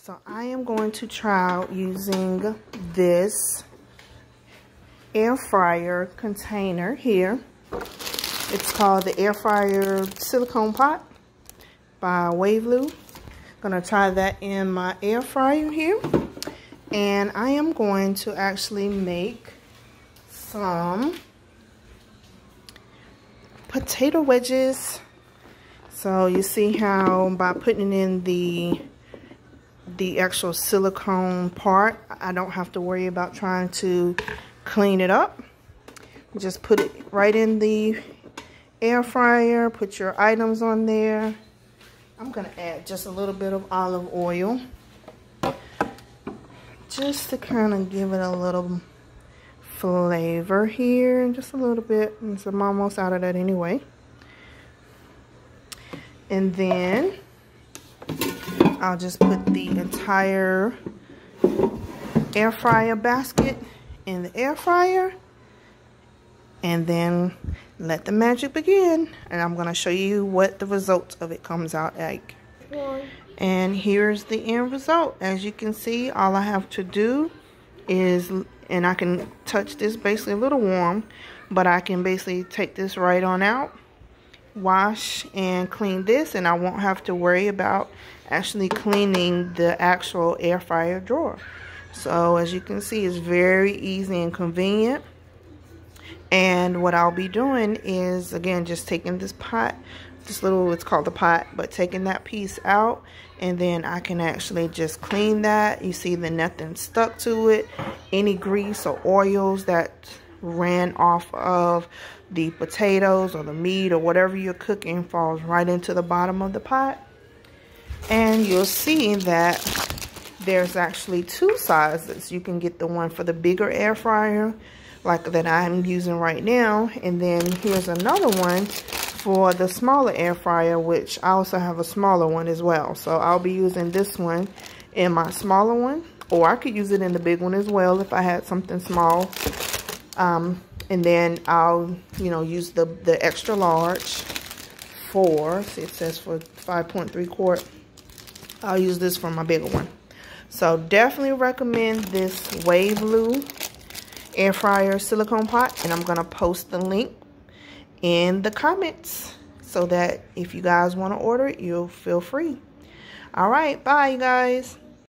So I am going to try out using this air fryer container here. It's called the air fryer silicone pot by Waveloo. Gonna try that in my air fryer here. And I am going to actually make some potato wedges. So you see how by putting in the actual silicone part, I don't have to worry about trying to clean it up. Just put it right in the air fryer, put your items on there. I'm gonna add just a little bit of olive oil just to kind of give it a little flavor here, just a little bit. So I'm almost out of that anyway. And then I'll just put the entire air fryer basket in the air fryer and then let the magic begin. And I'm going to show you what the result of it comes out like. And here's the end result. As you can see, all I have to do is, and I can touch this basically a little warm, but I can basically take this right on out, wash and clean this, and I won't have to worry about actually cleaning the actual air fryer drawer. So as you can see, it's very easy and convenient. And what I'll be doing is, again, just taking this pot, this little, it's called the pot, but taking that piece out, and then I can actually just clean that. You see that nothing stuck to it. Any grease or oils that ran off of the potatoes or the meat or whatever you're cooking falls right into the bottom of the pot. And you'll see that there's actually two sizes. You can get the one for the bigger air fryer, like that I'm using right now, and then here's another one for the smaller air fryer, which I also have a smaller one as well. So I'll be using this one in my smaller one, or I could use it in the big one as well if I had something small. And then I'll, use the extra large for, see, it says for 5.3 quart. I'll use this for my bigger one. So definitely recommend this Waveloo air fryer silicone pot, and I'm gonna post the link in the comments so that if you guys want to order it, you'll feel free. All right, bye you guys.